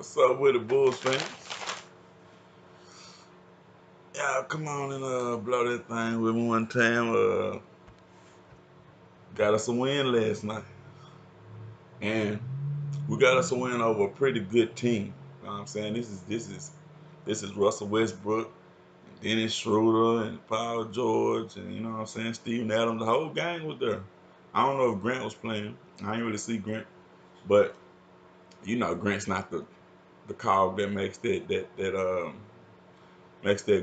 What's up with the Bulls fans? Y'all come on and blow that thing with me one time. Got us a win last night. And we got us a win over a pretty good team. You know what I'm saying? This is Russell Westbrook, and Dennis Schroeder, and Paul George, and you know what I'm saying, Steven Adams. The whole gang was there. I don't know if Grant was playing. I ain't really see Grant. But you know Grant's not the cog that makes that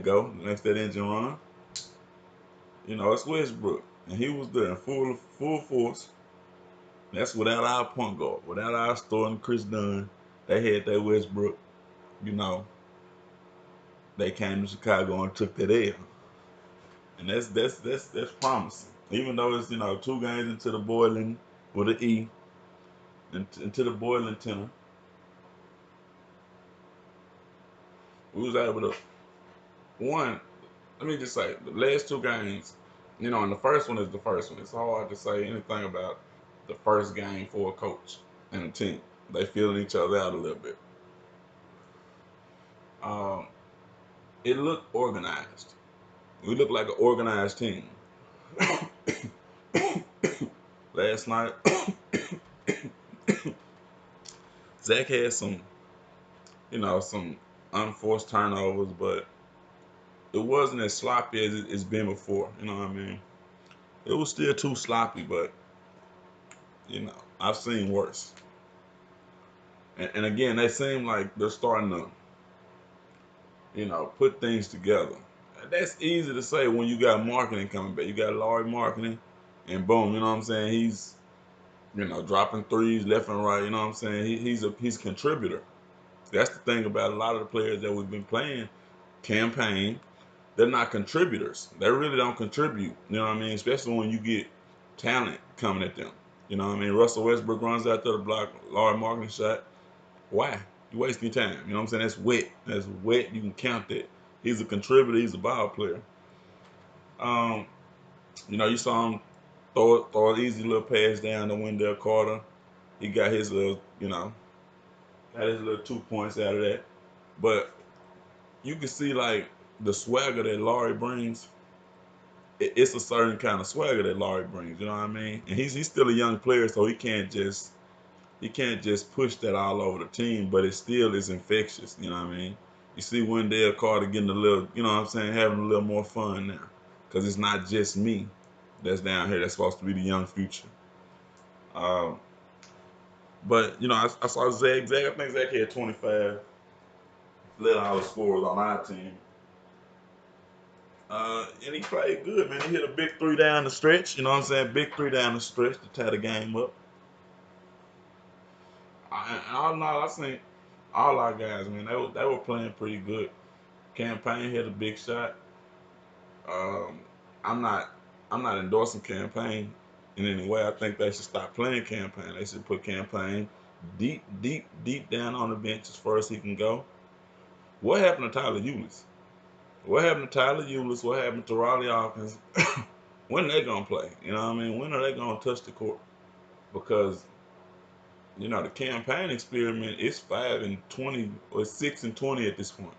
go, makes that engine run. You know, it's Westbrook. And he was there in full force. That's without our point guard, without our starting Chris Dunn. They had that Westbrook. You know, they came to Chicago and took that L. And that's promising. Even though it's, 2 games into the boiling with an E, into the boiling tenor, we was able to one, let me just say, the last 2 games, and the first one is the first one. It's hard to say anything about the first game for a coach and a team. They feeling each other out a little bit. Um, it looked organized. We looked like an organized team. Last night, Zach had some unforced turnovers, but it wasn't as sloppy as it's been before. You know what I mean? It was still too sloppy, but I've seen worse. And again, they seem like they're starting to, put things together. That's easy to say when you got marketing coming back. You got Laurie marketing, and boom, you know what I'm saying? He's, dropping threes left and right. You know what I'm saying? He's a contributor. That's the thing about a lot of the players that we've been playing campaign. They're not contributors. They really don't contribute. You know what I mean? Especially when you get talent coming at them. You know what I mean? Russell Westbrook runs out to the block, Laurie marketing shot. Why? You wasting your time. You know what I'm saying? That's wet. That's wet. You can count that. He's a contributor. He's a ball player. Um, you saw him throw an easy little pass down to Wendell Carter. He got his little, got his little 2 points out of that. But you can see like the swagger that Laurie brings. It's a certain kind of swagger that Laurie brings. You know what I mean? And he's still a young player, so he can't just push that all over the team, but it still is infectious, you know what I mean? You see Wendell Carter getting a little, you know what I'm saying, having a little more fun now. Because it's not just me that's down here that's supposed to be the young future. Um, but, I saw Zach. I think Zach had 25, led all the scorers on our team. And he played good, man. He hit a big three down the stretch, you know what I'm saying? Big three down the stretch to tie the game up. And all in all, I think all our guys, man, they were playing pretty good. Campaign hit a big shot. Um, I'm not I'm not endorsing campaign in any way. I think they should stop playing campaign. They should put campaign deep, deep, deep down on the bench as far as he can go. What happened to Tyler Eulis? What happened to Tyler Eulis? What happened to Raleigh Hawkins? When are they gonna play? You know what I mean? When are they gonna touch the court? Because the campaign experiment is 5-20 or 6-20 at this point.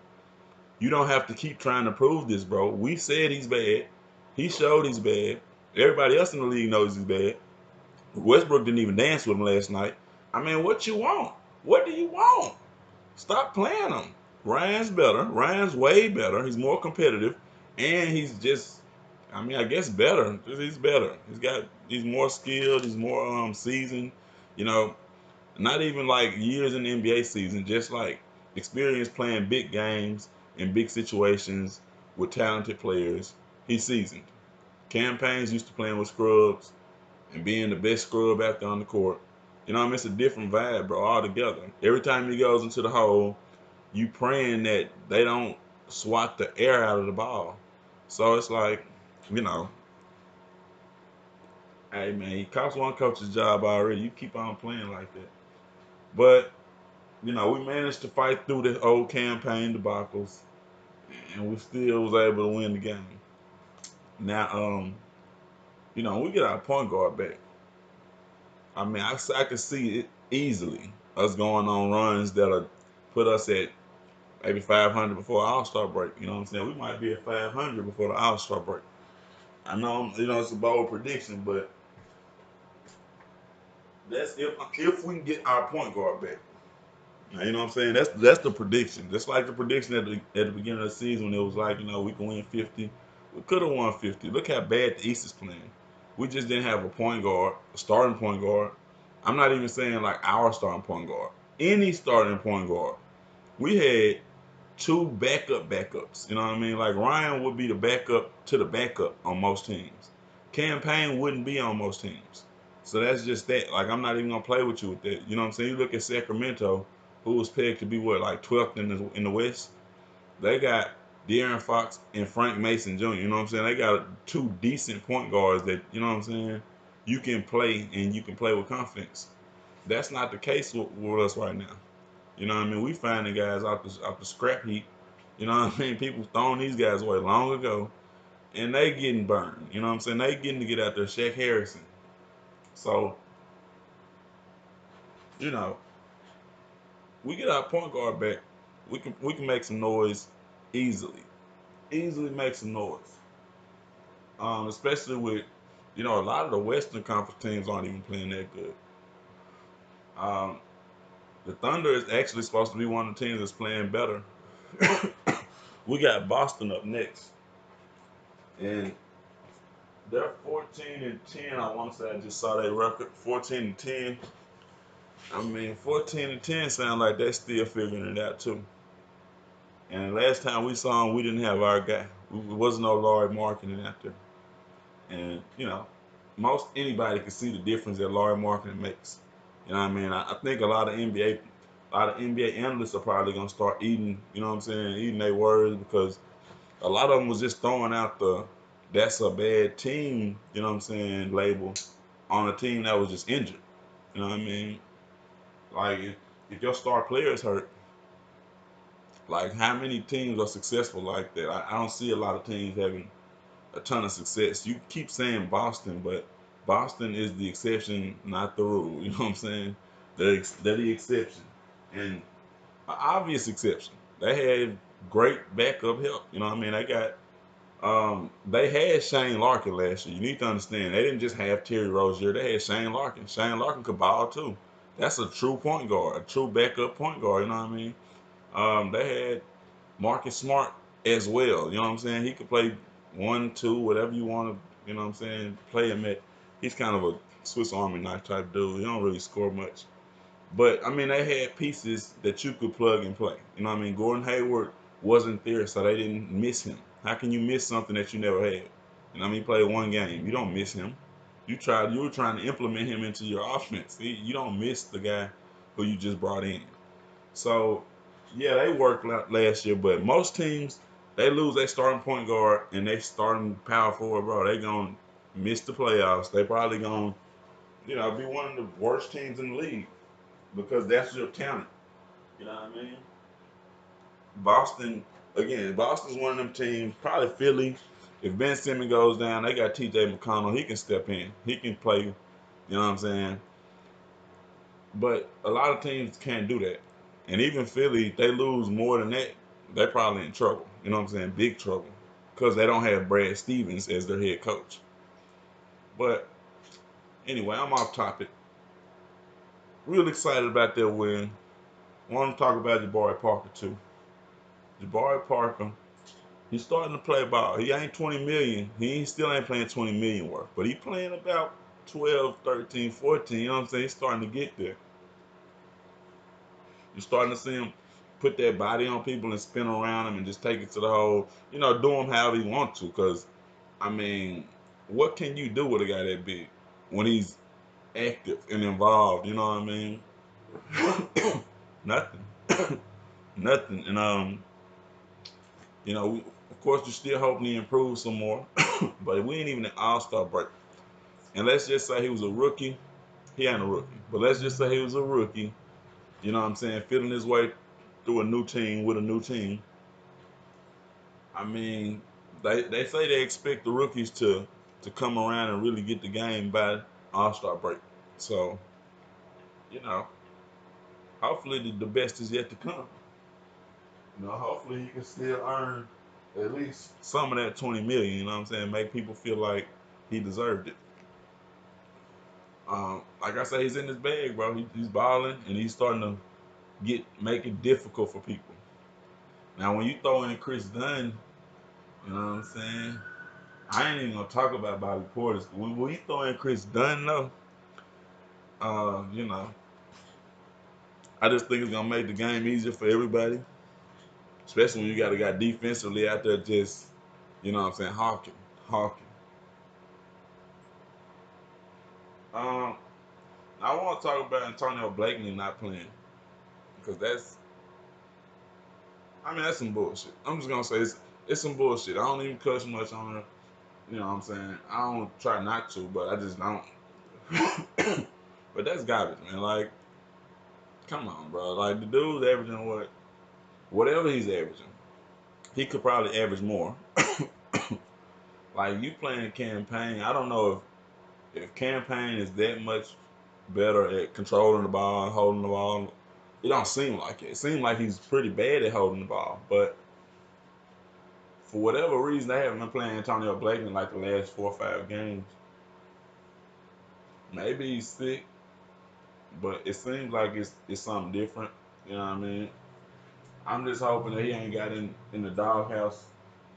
You don't have to keep trying to prove this, bro. We said he's bad. He showed he's bad. Everybody else in the league knows he's bad. Westbrook didn't even dance with him last night. I mean, what you want? What do you want? Stop playing him. Ryan's better. Ryan's way better. He's more competitive, and he's just, I guess better. He's better. He's more skilled. He's more seasoned. You know, not even like years in the NBA season, just like experience playing big games in big situations with talented players. He's seasoned. Campaigns used to playing with scrubs and being the best scrub out there on the court. You know what I mean? It's a different vibe, bro, altogether. Every time he goes into the hole, you praying that they don't swat the air out of the ball. So it's like, you know, hey man, he cost one coach's job already. You keep on playing like that. But we managed to fight through the old campaign debacles, and we still was able to win the game. Now, we get our point guard back. I mean, I can see it easily. Us going on runs that are put us at maybe 500 before All-Star break. You know what I'm saying? We might be at 500 before the All-Star break. I know, it's a bold prediction, but that's if we can get our point guard back. Now, you know what I'm saying? That's the prediction. Just like the prediction at the beginning of the season when it was like, we can win 50. We could have won 50. Look how bad the East is playing. We just didn't have a point guard, a starting point guard. I'm not even saying like our starting point guard. Any starting point guard. We had two backups. You know what I mean? Like Ryan would be the backup to the backup on most teams. Campaign wouldn't be on most teams. So that's just that. Like I'm not even gonna play with you with that. You know what I'm saying? You look at Sacramento, who was pegged to be what, like 12th in the West. They got De'Aaron Fox and Frank Mason Jr. You know what I'm saying? They got two decent point guards that, you know what I'm saying, you can play and you can play with confidence. That's not the case with us right now. You know what I mean? We finding guys out the scrap heap. You know what I mean? People throwing these guys away long ago, and they getting burned. You know what I'm saying? They getting to get out there. Shaq Harrison. So you know, we get our point guard back. We can make some noise easily. Easily make some noise. Especially with, a lot of the Western Conference teams aren't even playing that good. Um, the Thunder is actually supposed to be one of the teams that's playing better. We got Boston up next, and they're 14-10. I want to say I just saw that record, 14-10. I mean, 14-10 sound like they're still figuring it out too. And last time we saw him, we didn't have our guy. It wasn't no Laurie Marketing out there. And most anybody can see the difference that Laurie Marketing makes. You know what I mean? I think a lot of NBA analysts are probably gonna start eating. You know what I'm saying? Eating their words because a lot of them was just throwing out the "that's a bad team." You know what I'm saying? Label on a team that was just injured. You know what I mean? Like if your star player is hurt, like how many teams are successful like that? I don't see a lot of teams having a ton of success. You keep saying Boston, but Boston is the exception, not the rule. You know what I'm saying? They're the exception, and an obvious exception. They had great backup help. You know what I mean? They had Shane Larkin last year. You need to understand they didn't just have Terry Rozier. They had Shane Larkin. Shane Larkin could ball too. That's a true point guard, a true backup point guard. You know what I mean? They had Marcus Smart as well. You know what I'm saying? He could play 1, 2, whatever you want to. You know what I'm saying? Play him at. He's kind of a Swiss Army knife type dude. He don't really score much. But I mean, they had pieces that you could plug and play. You know what I mean? Gordon Hayward wasn't there, so they didn't miss him. How can you miss something that you never had? You know what I mean? He played one game. You don't miss him. You were trying to implement him into your offense. You don't miss the guy who you just brought in. So yeah, they worked last year, but most teams they lose their starting point guard and they starting power forward, bro. They gonna miss the playoffs. They probably gonna, be one of the worst teams in the league because that's your talent. You know what I mean? Boston, again, Boston's one of them teams. Probably Philly. If Ben Simmons goes down, they got T.J. McConnell. He can step in. He can play. You know what I'm saying? But a lot of teams can't do that. And even Philly, they lose more than that, they're probably in trouble. You know what I'm saying? Big trouble. Because they don't have Brad Stevens as their head coach. But anyway, I'm off topic. Real excited about that win. Want to talk about Jabari Parker too. Jabari Parker, he's starting to play ball. He ain't 20 million. Still ain't playing 20 million worth. But he playing about 12, 13, 14. You know what I'm saying? He's starting to get there. You're starting to see him put that body on people and spin around him and just take it to the hole. Do him however he wants to. Because, I mean, what can you do with a guy that big when he's active and involved? You know what I mean? Nothing. Nothing. And, of course, you're still hoping he improves some more. But we ain't even an all-star break. And let's just say he was a rookie. He ain't a rookie. But let's just say he was a rookie. You know what I'm saying? Feeling his way through a new team with a new team. I mean, they say they expect the rookies to come around and really get the game by All-Star break. So, you know, hopefully the best is yet to come. Hopefully he can still earn at least some of that 20 million. You know what I'm saying? Make people feel like he deserved it. Like I say, he's in his bag, bro. He's balling and he's starting to make it difficult for people. Now, when you throw in Chris Dunn, you know what I'm saying? I ain't even gonna talk about Bobby Portis. When you throw in Chris Dunn, though, uh, you know, I just think it's gonna make the game easier for everybody, especially when you got a guy defensively out there just, you know what I'm saying, hawking. Um, I want to talk about Antonio Blakeney not playing because that's some bullshit. I'm just gonna say it's some bullshit. I don't even cuss much on it. You know what I'm saying? I don't try not to, but I just don't. But that's garbage, man. Like, come on, bro. Like the dude's averaging whatever he's averaging. He could probably average more. Like you playing campaign, I don't know if campaign is that much better at controlling the ball, holding the ball. It don't seem like it. It seems like he's pretty bad at holding the ball, but for whatever reason, they haven't been playing Antonio Blake in like the last 4 or 5 games. Maybe he's sick, but it seems like it's something different. You know what I mean? I'm just hoping that he ain't got in the doghouse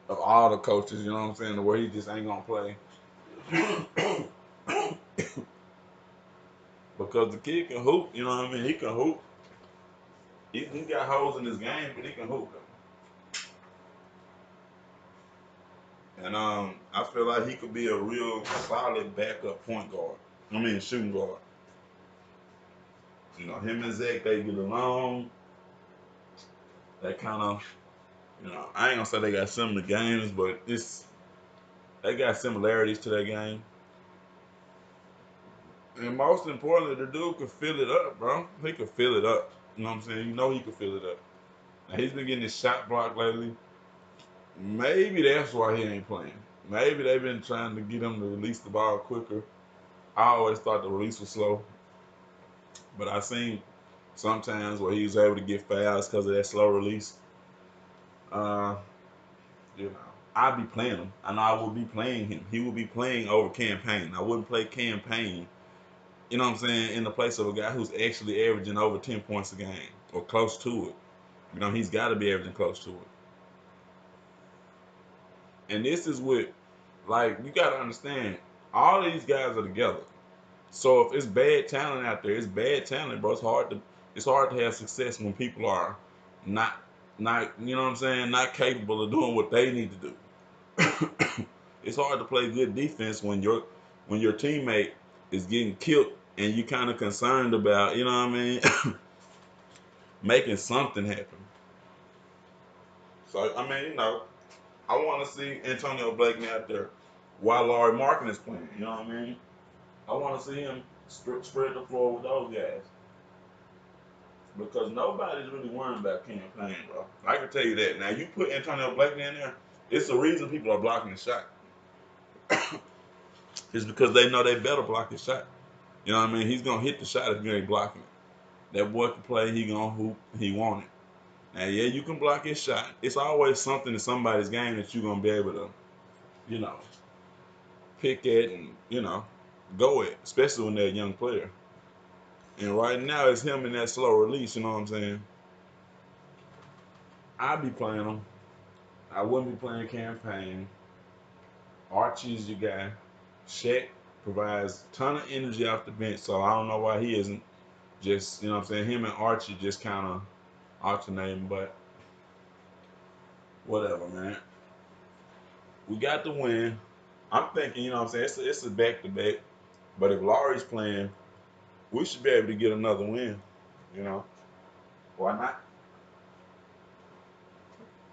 of all the coaches. You know what I'm saying? Where he just ain't gonna play because the kid can hoop. You know what I mean? He can hoop. He got holes in his game, but he can hoop. And I feel like he could be a real solid backup point guard. I mean, shooting guard. Him and Zach, they get along. They kind of, I ain't gonna say they got similar games, but they got similarities to their game. And most importantly, the dude could fill it up, bro. He could fill it up. You know what I'm saying? He could fill it up. Now he's been getting his shot blocked lately. Maybe that's why he ain't playing. Maybe they've been trying to get him to release the ball quicker. I always thought the release was slow, but I seen sometimes where he was able to get fouls because of that slow release. Uh, you know, I'd be playing him. I know I would be playing him. He would be playing over campaign. I wouldn't play campaign, you know what I'm saying, in the place of a guy who's actually averaging over 10 points a game or close to it. He's got to be averaging close to it. And this is what, like, you got to understand, all these guys are together. So if it's bad talent out there, it's bad talent, bro. It's hard to have success when people are not you know what I'm saying, not capable of doing what they need to do. It's hard to play good defense when your teammate is getting killed and you kind of concerned about, you know what I mean, making something happen. So I mean, I want to see Antonio Blakeney out there while Laurie Markin is playing. You know what I mean? I want to see him spread the floor with those guys because nobody's really worrying about campaign, bro. I can tell you that. Now you put Antonio Blakeney in there, it's the reason people are blocking the shot. It's because they know they better block the shot. You know what I mean? He's gonna hit the shot if you ain't blocking it. That boy can play. He gonna hoop. He want it. Now, yeah, you can block his shot. It's always something in somebody's game that you're gonna be able to, you know, pick at and go at, especially when they're a young player. And right now, it's him in that slow release. You know what I'm saying? I'd be playing him. I wouldn't be playing campaign. Archie's your guy. Shaq provides a ton of energy off the bench, so I don't know why he isn't just, you know what I'm saying? Him and Archie just kind of alternating, but whatever, man. We got the win. I'm thinking, you know what I'm saying? It's a back to back, but if Laurie's playing, we should be able to get another win. You know, why not?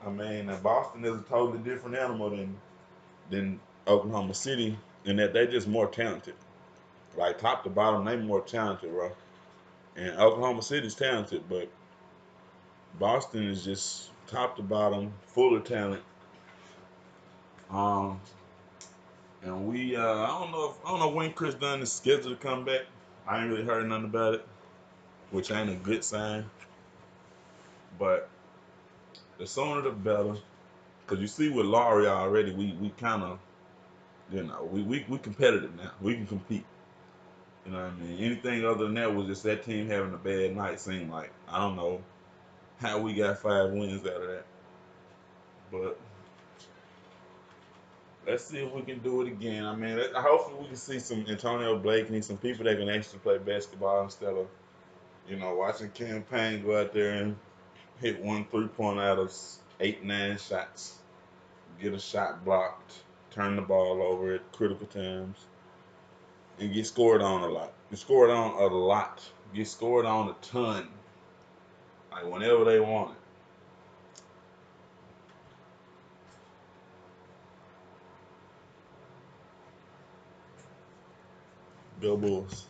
I mean, Boston is a totally different animal than Oklahoma City in that they just more talented. Like top to bottom, they more talented, bro. And Oklahoma City's talented, but Boston is just top to bottom, full of talent. Um, and I don't know when Chris Dunn is scheduled to come back. I ain't really heard nothing about it, which ain't a good sign. But The sooner the better. Cause you see with Laurie already, we kind of, we competitive now. We can compete. You know what I mean? Anything other than that was just that team having a bad night. Seemed like I don't know how we got 5 wins out of that, but let's see if we can do it again. I mean, hopefully we can see some Antonio Blakeney, some people that can actually play basketball instead of watching campaign go out there and hit 1 3-point out of 8 9 shots, get a shot blocked, turn the ball over at critical times, and get scored on a lot. Get scored on a lot. Get scored on a ton. Like whenever they want it. Go Bulls.